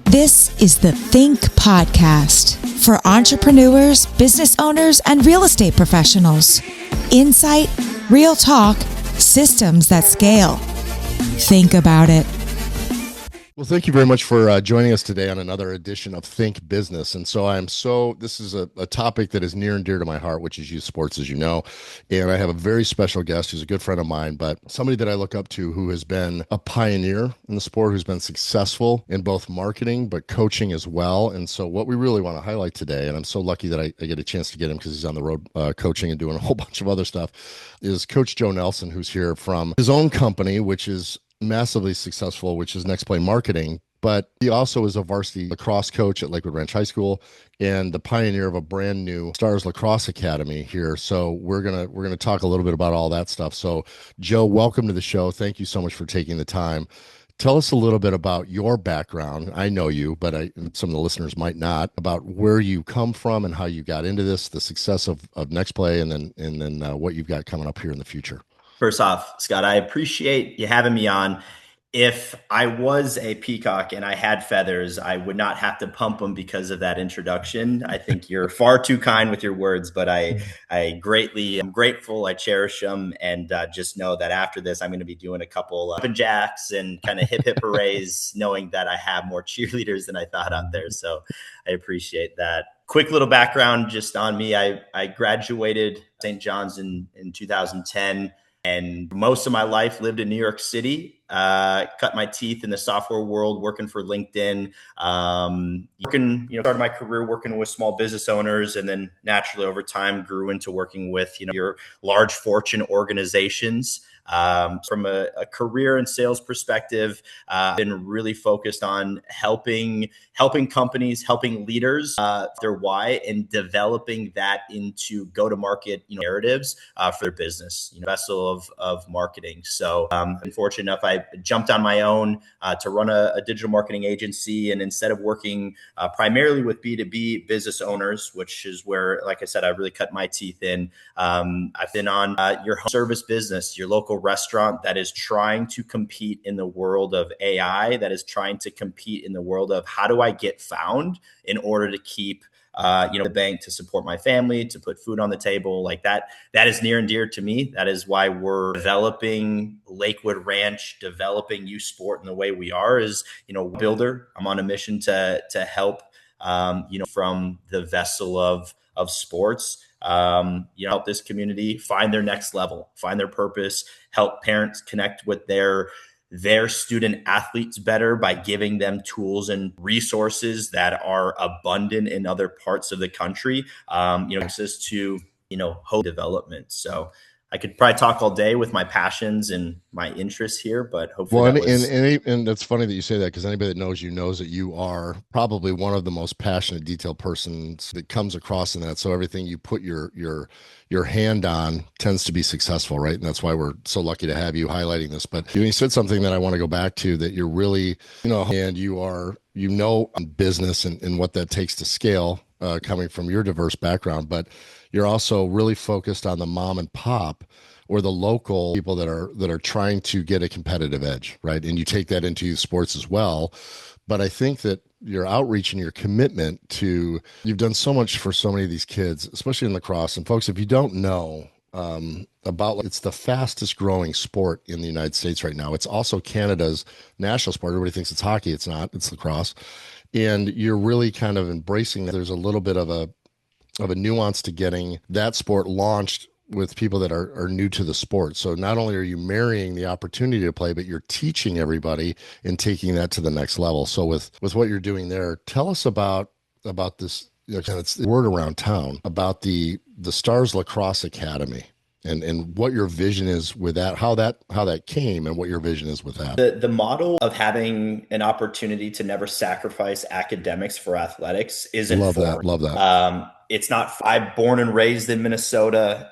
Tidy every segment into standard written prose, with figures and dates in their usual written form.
This is the Think Podcast for entrepreneurs, business owners, and real estate professionals. Insight, real talk, systems that scale. Think about it. Well, thank you very much for joining us today on another edition of Think Business. And so this is a topic that is near and dear to my heart, which is youth sports, as you know. And I have a very special guest who's a good friend of mine, but somebody that I look up to who has been a pioneer in the sport, who's been successful in both marketing, but coaching as well. And so what we really want to highlight today, and I'm so lucky that I get a chance to get him because he's on the road coaching and doing a whole bunch of other stuff, is Coach Joe Nelson, who's here from his own company, which is massively successful, which is Next Play Marketing. But he also is a varsity lacrosse coach at Lakewood Ranch High School and the pioneer of a brand new Stars Lacrosse Academy here. So we're gonna talk a little bit about all that stuff. So Joe, welcome to the show. Thank you so much for taking the time. Tell us a little bit about your background. I know you, but some of the listeners might not, about where you come from and how you got into this, the success of Next Play, and then what you've got coming up here in the future. First off, Scott, I appreciate you having me on. If I was a peacock and I had feathers, I would not have to pump them because of that introduction. I think you're far too kind with your words, but I greatly am grateful. I cherish them, and just know that after this, I'm going to be doing a couple jumping jacks and kind of hip hip hoorays, knowing that I have more cheerleaders than I thought out there. So I appreciate that. Quick little background just on me. I graduated St. John's in 2010. And most of my life lived in New York City, cut my teeth in the software world, working for LinkedIn, started my career working with small business owners, and then naturally over time grew into working with, your large Fortune organizations. From a career and sales perspective, been really focused on helping companies, helping leaders their why, and developing that into go-to-market narratives for their business, vessel of marketing. So I'm fortunate enough, I jumped on my own to run a digital marketing agency. And instead of working primarily with B2B business owners, which is where, like I said, I really cut my teeth in, I've been on your home service business, your local restaurant that is trying to compete in the world of AI, that is trying to compete in the world of how do I get found in order to keep the bank, to support my family, to put food on the table. Like that is near and dear to me. That is why we're developing Lakewood Ranch, developing youth sport in the way we are is, builder. I'm on a mission to help, from the vessel of sports, help this community find their next level, find their purpose, help parents connect with their student athletes better by giving them tools and resources that are abundant in other parts of the country, access to, hope development. So I could probably talk all day with my passions and my interests here, but hopefully and that's funny that you say that, because anybody that knows you knows that you are probably one of the most passionate, detailed persons that comes across in that. So everything you put your hand on tends to be successful, right? And that's why we're so lucky to have you highlighting this. But you said something that I want to go back to, that you're really, and you are, business and what that takes to scale, coming from your diverse background, but you're also really focused on the mom and pop or the local people that are trying to get a competitive edge, right? And you take that into youth sports as well. But I think that your outreach and your commitment to, you've done so much for so many of these kids, especially in lacrosse. And folks, if you don't know it's the fastest growing sport in the United States right now. It's also Canada's national sport. Everybody thinks it's hockey. It's not. It's lacrosse. And you're really kind of embracing that. There's a little bit of a nuance to getting that sport launched with people that are new to the sport. So not only are you marrying the opportunity to play, but you're teaching everybody and taking that to the next level. So with what you're doing there, tell us about this, it's the word around town about the Stars Lacrosse Academy and what your vision is with that, how that came and what your vision is with that. The model of having an opportunity to never sacrifice academics for athletics isn't Love that. It's not, I'm born and raised in Minnesota.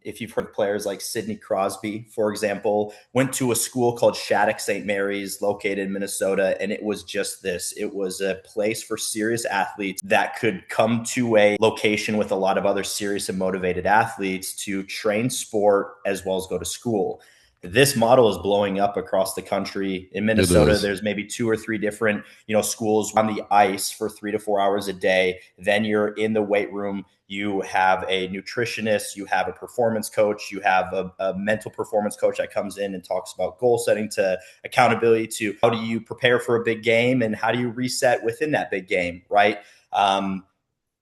If you've heard of players like Sidney Crosby, for example, went to a school called Shattuck St. Mary's located in Minnesota. And it was just this, it was a place for serious athletes that could come to a location with a lot of other serious and motivated athletes to train sport as well as go to school. This model is blowing up across the country. In Minnesota, there's maybe 2 or 3 different, schools on the ice for 3 to 4 hours a day. Then you're in the weight room. You have a nutritionist, you have a performance coach, you have a mental performance coach that comes in and talks about goal setting to accountability to how do you prepare for a big game and how do you reset within that big game, right?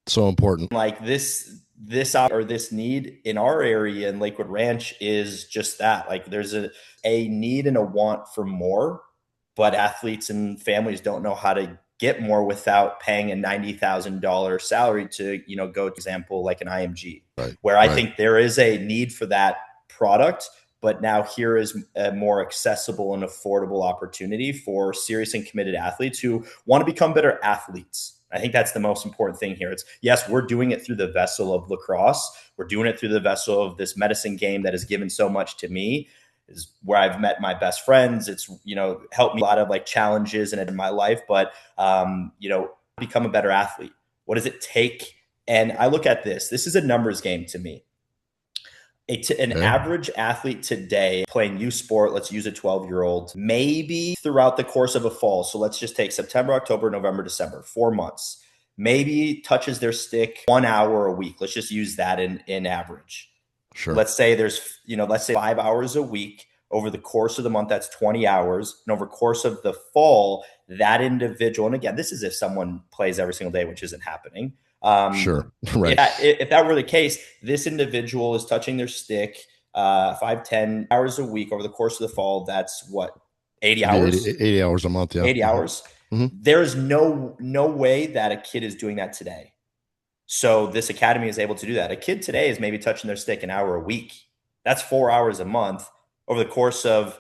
So important. Like this need in our area in Lakewood Ranch is just that. Like there's a need and a want for more, but athletes and families don't know how to get more without paying a $90,000 salary to, go to example, like an IMG, where I think there is a need for that product. But now here is a more accessible and affordable opportunity for serious and committed athletes who want to become better athletes. I think that's the most important thing here. It's, yes, we're doing it through the vessel of lacrosse. We're doing it through the vessel of this medicine game that has given so much to me, is where I've met my best friends. It's, helped me a lot of like challenges in my life, but, become a better athlete. What does it take? And I look at this is a numbers game to me. An average athlete today playing youth sport, let's use a 12-year-old, maybe throughout the course of a fall. So let's just take September, October, November, December, 4 months, maybe touches their stick 1 hour a week. Let's just use that in average. Sure. Let's say there's, let's say 5 hours a week over the course of the month, that's 20 hours. And over the course of the fall, that individual, and again, this is if someone plays every single day, which isn't happening. Sure. Right. If that were the case, this individual is touching their stick 5-10 hours a week over the course of the fall. That's what, 80 hours? 80 hours a month, yeah. 80 hours. Mm-hmm. There's no way that a kid is doing that today. So this academy is able to do that. A kid today is maybe touching their stick an hour a week. That's 4 hours a month over the course of,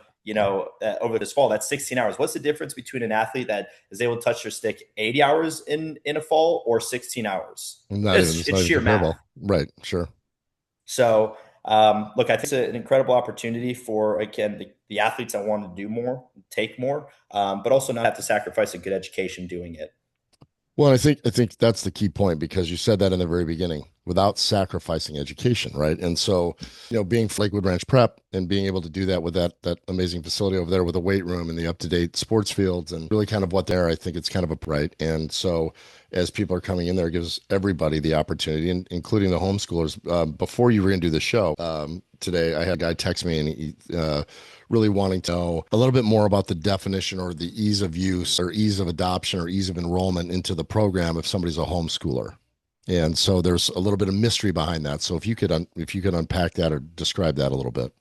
over this fall. That's 16 hours. What's the difference between an athlete that is able to touch their stick 80 hours in a fall or 16 hours? It's sheer math. Right. Sure. So, look, I think it's an incredible opportunity for, again, the athletes that want to do more, take more, but also not have to sacrifice a good education doing it. Well, I think that's the key point, because you said that in the very beginning, without sacrificing education, right? And so, being Lakewood Ranch Prep and being able to do that with that amazing facility over there with a weight room and the up-to-date sports fields and really kind of what there, I think it's kind of right. And so as people are coming in there, it gives everybody the opportunity, including the homeschoolers. Before you were going to do the show today, I had a guy text me, and he really wanting to know a little bit more about the definition or the ease of use or ease of adoption or ease of enrollment into the program if somebody's a homeschooler. And so there's a little bit of mystery behind that. So if you could unpack that or describe that a little bit.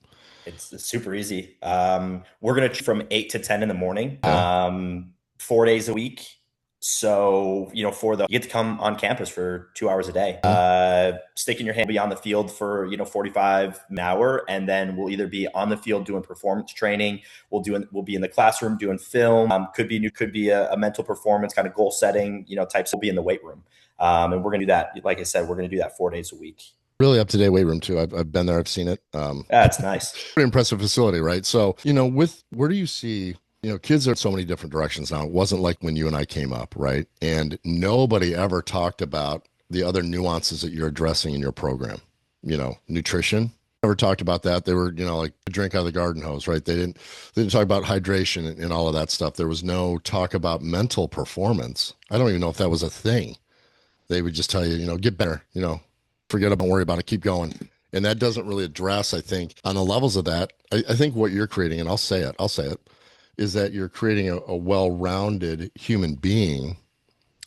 It's super easy. We're going to from 8 to 10 in the morning, 4 days a week. So, you get to come on campus for 2 hours a day, sticking your hand beyond the field for, 45 an hour. And then we'll either be on the field doing performance training. We'll be in the classroom doing film, could be a mental performance kind of goal setting, types. We'll be in the weight room. And we're going to do that. Like I said, we're going to do that 4 days a week. Really up-to-date weight room too. I've been there. I've seen it. It's nice. Pretty impressive facility, right? So, where do you see, kids are so many different directions now. It wasn't like when you and I came up, right? And nobody ever talked about the other nuances that you're addressing in your program. Nutrition. Never talked about that. They were, like drink out of the garden hose, right? They didn't talk about hydration and all of that stuff. There was no talk about mental performance. I don't even know if that was a thing. They would just tell you, get better, forget about, don't worry about it, keep going. And that doesn't really address, I think, on the levels of that. I think what you're creating, and I'll say it, is that you're creating a well-rounded human being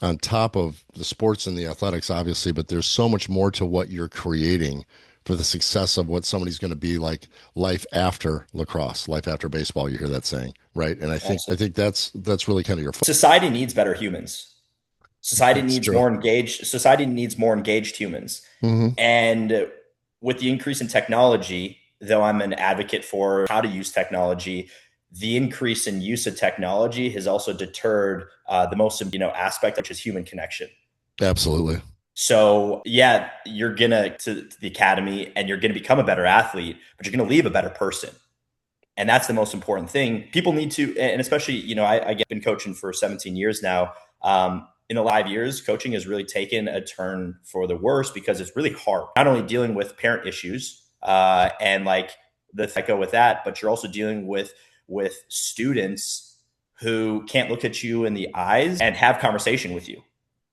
on top of the sports and the athletics, obviously, but there's so much more to what you're creating for the success of what somebody's going to be like life after lacrosse, life after baseball. You hear that saying, right? And I think that's really kind of your focus. Society needs better humans. Society needs more engaged humans. Mm-hmm. And with the increase in technology, though I'm an advocate for how to use technology, the increase in use of technology has also deterred the most, aspect, which is human connection. Absolutely. So you're gonna to the academy and you're gonna become a better athlete, but you're gonna leave a better person. And that's the most important thing. People need to, and especially, I've been coaching for 17 years now. In the 5 years, coaching has really taken a turn for the worse because it's really hard. Not only dealing with parent issues and that go with that, but you're also dealing with students who can't look at you in the eyes and have conversation with you.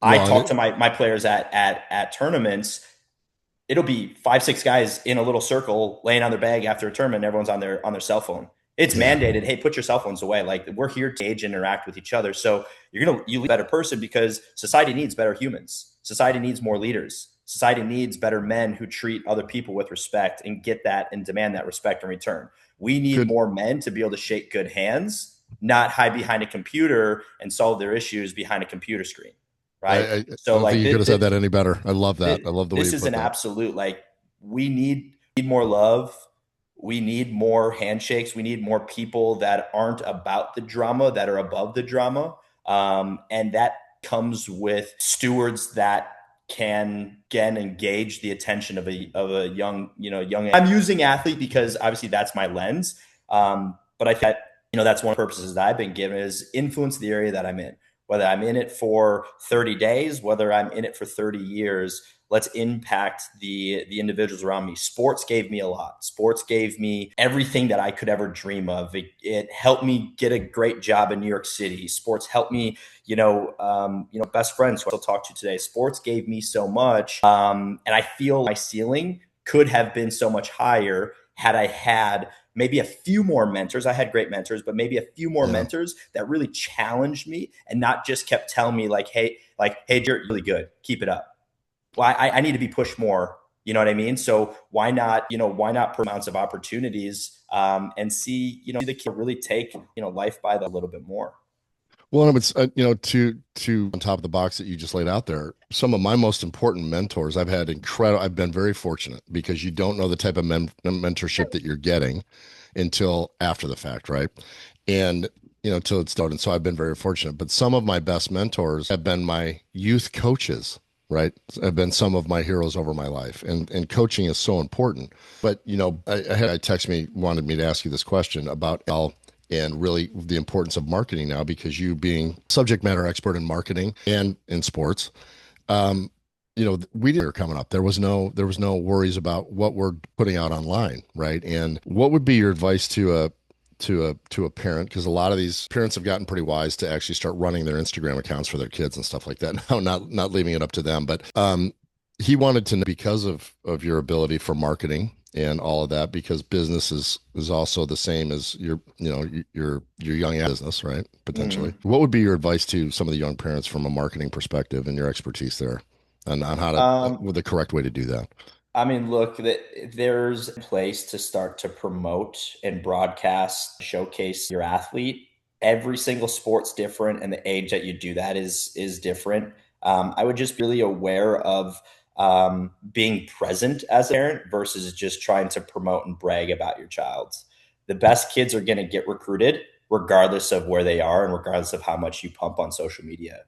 I talk to my players at tournaments. It'll be 5-6 guys in a little circle laying on their bag after a tournament. Everyone's on their cell phone. It's mandated. Hey, put your cell phones away. Like, we're here to engage and interact with each other. So you lead a better person, because society needs better humans. Society needs more leaders. Society needs better men who treat other people with respect and get that and demand that respect in return. We need more men to be able to shake good hands, not hide behind a computer and solve their issues behind a computer screen. Right. I don't think you could have said that any better. I love that. I love the way you put that. This is an absolute, like, we need more love. We need more handshakes. We need more people that aren't about the drama, that are above the drama. And that comes with stewards that can engage the attention of a young. I'm using athlete because obviously that's my lens. But I think that's one of the purposes that I've been given, is influence the area that I'm in. Whether I'm in it for 30 days, whether I'm in it for 30 years, let's impact the individuals around me. Sports gave me a lot. Sports gave me everything that I could ever dream of. It helped me get a great job in New York City. Sports helped me, best friends who I'll talk to today. Sports gave me so much. And I feel my ceiling could have been so much higher had I had maybe a few more mentors. I had great mentors, but maybe a few more mentors that really challenged me and not just kept telling me hey, you're really good, keep it up. Well, I need to be pushed more. You know what I mean? So why not put amounts of opportunities and see the kid really take life by a little bit more. Well, it's to on top of the box that you just laid out there, some of my most important mentors I've had I've been very fortunate, because you don't know the type of mentorship that you're getting until after the fact, right? And till it's done. And so I've been very fortunate. But some of my best mentors have been my youth coaches, right? Have been some of my heroes over my life. And coaching is so important. But I had a text wanted me to ask you this question about and really the importance of marketing now, because you being subject matter expert in marketing and in sports, we didn't coming up. There was no worries about what we're putting out online, right? And what would be your advice to a parent? Because a lot of these parents have gotten pretty wise to actually start running their Instagram accounts for their kids and stuff like that. Now, not leaving it up to them, but he wanted to know, because of your ability for marketing and all of that, because business is also the same as your young business, right? Potentially. Mm-hmm. What would be your advice to some of the young parents from a marketing perspective and your expertise there, and on how to, with the correct way to do that? I mean, look, there's a place to start to promote and broadcast, showcase your athlete. Every single sport's different, and the age that you do that is different. I would just be really aware of being present as a parent versus just trying to promote and brag about your child. The best kids are going to get recruited regardless of where they are and regardless of how much you pump on social media.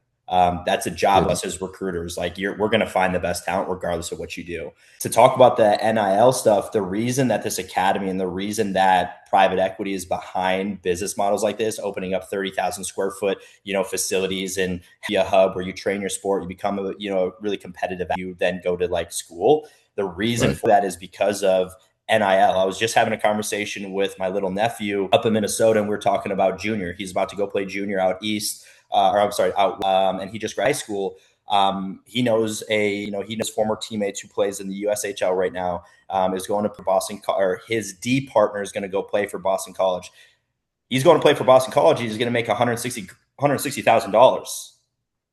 That's a job of us as recruiters. We're going to find the best talent regardless of what you do. To talk about the NIL stuff, the reason that this academy and the reason that private equity is behind business models like this, opening up 30,000 square foot, facilities and be a hub where you train your sport, you become a really competitive, you then go to school. The reason for that is because of NIL. I was just having a conversation with my little nephew up in Minnesota, and we were talking about junior. He's about to go play junior out east. And he just graduated high school. He knows former teammates who plays in the USHL right now, is going to Boston, or his D partner is going to go play for Boston College. He's going to play for Boston College. He's going to make $160,000.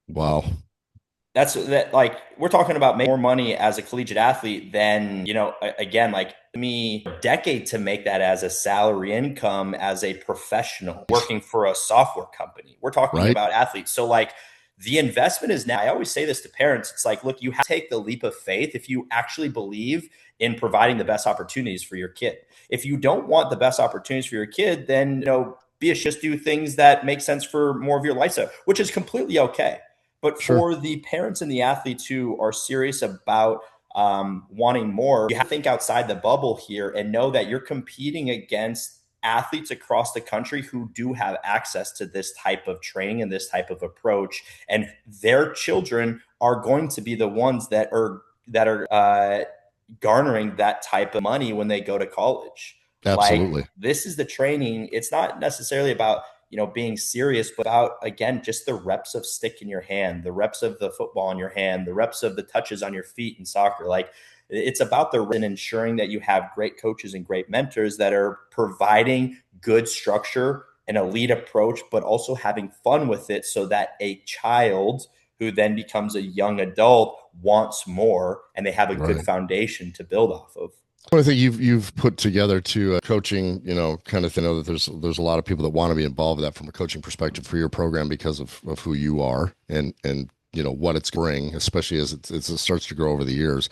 Wow. That's we're talking about making more money as a collegiate athlete than, again, me a decade to make that as a salary income as a professional working for a software company. We're talking about athletes. So the investment is now. I always say this to parents. It's look, you have to take the leap of faith if you actually believe in providing the best opportunities for your kid. If you don't want the best opportunities for your kid, then, just do things that make sense for more of your lifestyle, which is completely okay. But for the parents and the athletes who are serious about wanting more, you have to think outside the bubble here and know that you're competing against athletes across the country who do have access to this type of training and this type of approach. And their children are going to be the ones that are garnering that type of money when they go to college. Absolutely. Like, this is the training. It's not necessarily about, being serious, but about, again, just the reps of stick in your hand, the reps of the football in your hand, the reps of the touches on your feet in soccer. Like, it's about and ensuring that you have great coaches and great mentors that are providing good structure, an elite approach, but also having fun with it, so that a child who then becomes a young adult wants more, and they have a good foundation to build off of. I think you've put together to coaching, kind of thing. I know that there's a lot of people that want to be involved with that from a coaching perspective for your program because of who you are and what it's bring, especially as it starts to grow over the years.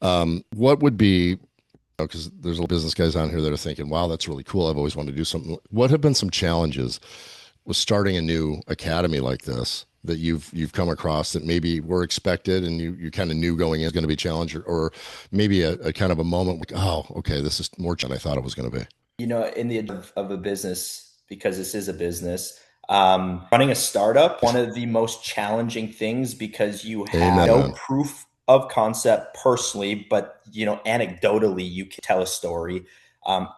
What would be, because there's a lot of business guys on here that are thinking, wow, that's really cool. I've always wanted to do something. What have been some challenges with starting a new academy like this that you've come across that maybe were expected and you kind of knew going in is going to be a challenge, or maybe a kind of a moment like, oh, okay, this is more than I thought it was going to be? In the end of a business, because this is a business, running a startup, one of the most challenging things, because you have no proof of concept personally, but anecdotally you can tell a story.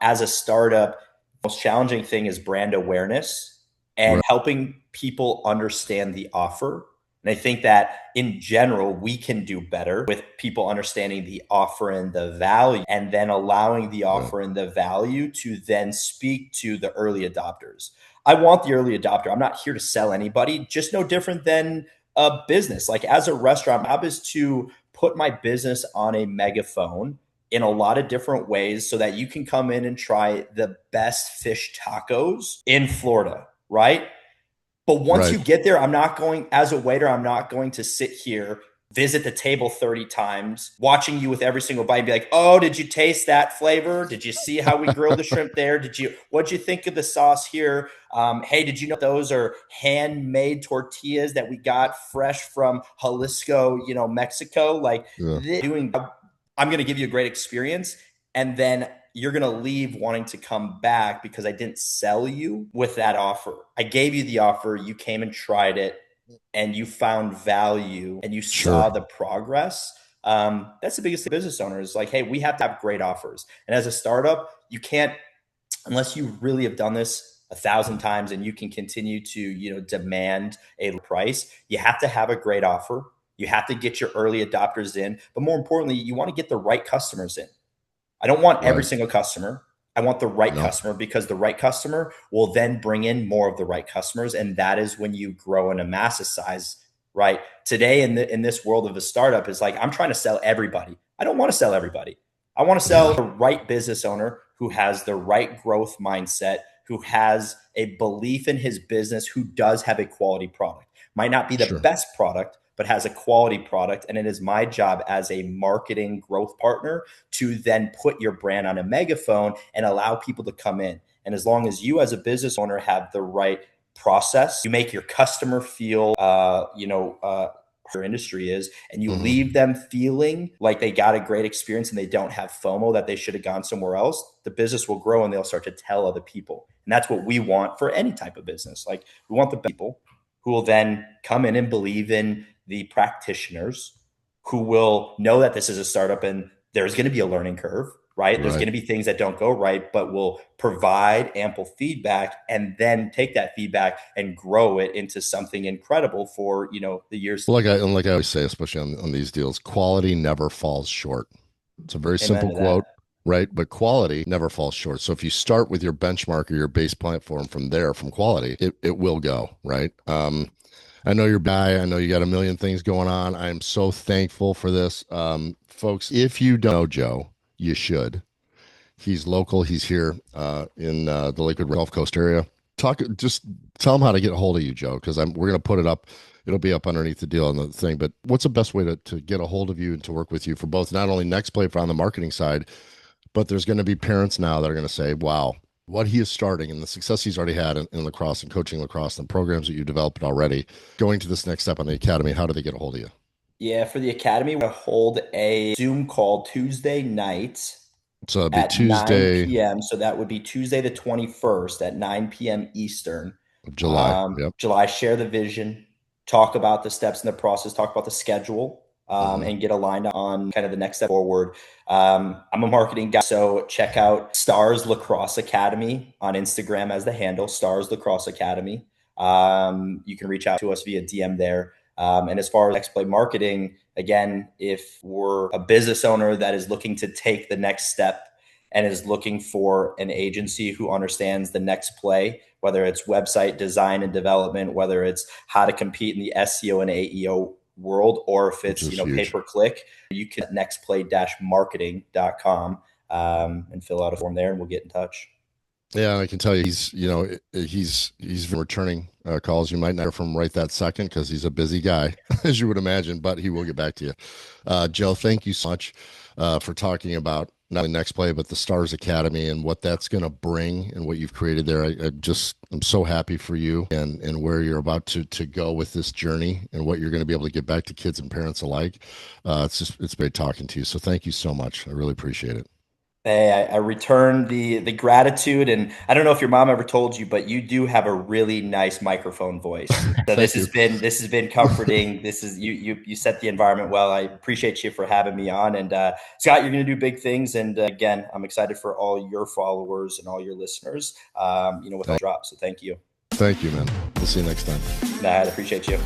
As a startup, the most challenging thing is brand awareness and helping people understand the offer. And I think that in general, we can do better with people understanding the offer and the value, and then allowing the offer and the value to then speak to the early adopters. I want the early adopter. I'm not here to sell anybody, just no different than a business. Like, as a restaurant, my job is to put my business on a megaphone in a lot of different ways so that you can come in and try the best fish tacos in Florida, right? But once you get there, as a waiter, I'm not going to sit here, visit the table 30 times, watching you with every single bite and be like, oh, did you taste that flavor? Did you see how we grilled the shrimp there? What'd you think of the sauce here? Hey, did you know those are handmade tortillas that we got fresh from Jalisco, Mexico? Like, I'm going to give you a great experience. And then you're going to leave wanting to come back because I didn't sell you with that offer. I gave you the offer. You came and tried it and you found value and you saw the progress. That's the biggest thing. Business owners, like, hey, we have to have great offers. And as a startup, you can't, unless you really have done this 1,000 times and you can continue to, demand a price, you have to have a great offer. You have to get your early adopters in, but more importantly, you want to get the right customers in. I don't want every single customer. I want the right customer, because the right customer will then bring in more of the right customers. And that is when you grow in a massive size, right? Today in this world of a startup is like, I'm trying to sell everybody. I don't want to sell everybody. I want to sell the right business owner who has the right growth mindset, who has a belief in his business, who does have a quality product. Might not be the best product, but has a quality product. And it is my job as a marketing growth partner to then put your brand on a megaphone and allow people to come in. And as long as you as a business owner have the right process, you make your customer feel, your industry is, and you leave them feeling like they got a great experience and they don't have FOMO that they should have gone somewhere else, the business will grow and they'll start to tell other people. And that's what we want for any type of business. Like, we want the people who will then come in and believe in the practitioners, who will know that this is a startup and there's going to be a learning curve, right? There's going to be things that don't go right, but will provide ample feedback and then take that feedback and grow it into something incredible for, the years. Like I always say, especially on these deals, quality never falls short. It's a very simple quote, right? But quality never falls short. So if you start with your benchmark or your base platform from quality, it will go, right? I know you're I know you got a million things going on. I'm so thankful for this. Folks, if you don't know Joe, you should. He's local. He's here in the Lakewood Gulf Coast area. Just tell him how to get a hold of you, Joe, because we're going to put it up. It'll be up underneath the deal on the thing. But what's the best way to get a hold of you and to work with you for both, not only Next Play on the marketing side, but there's going to be parents now that are going to say, wow, what he is starting and the success he's already had in lacrosse and coaching lacrosse and programs that you developed already, going to this next step on the academy, how do they get a hold of you? Yeah, for the academy, we're going to hold a Zoom call Tuesday night. So it'd be Tuesday, 9 p.m. So that would be Tuesday the 21st at 9 p.m. Eastern. July. July, share the vision, talk about the steps in the process, talk about the schedule. and get aligned on kind of the next step forward. I'm a marketing guy, so check out Stars Lacrosse Academy on Instagram as the handle, Stars Lacrosse Academy. You can reach out to us via DM there. And as far as next play marketing, again, if we're a business owner that is looking to take the next step and is looking for an agency who understands the next play, whether it's website design and development, whether it's how to compete in the SEO and AEO world, or if it's pay-per-click, you can nextplay-marketing.com and fill out a form there, and we'll get in touch. Yeah, I can tell you, he's returning calls. You might not hear from him right that second because he's a busy guy, as you would imagine, but he will get back to you. Joe, thank you so much for talking about not only Next Play, but the Stars Academy and what that's going to bring and what you've created there. I'm so happy for you and where you're about to go with this journey and what you're going to be able to get back to kids and parents alike. It's great talking to you. So thank you so much. I really appreciate it. Hey, I return the gratitude, and I don't know if your mom ever told you, but you do have a really nice microphone voice. So this has been comforting. This is you set the environment well. I appreciate you for having me on, and Scott, you're going to do big things. And again, I'm excited for all your followers and all your listeners. With the drop. So thank you. Thank you, man. We'll see you next time. I appreciate you.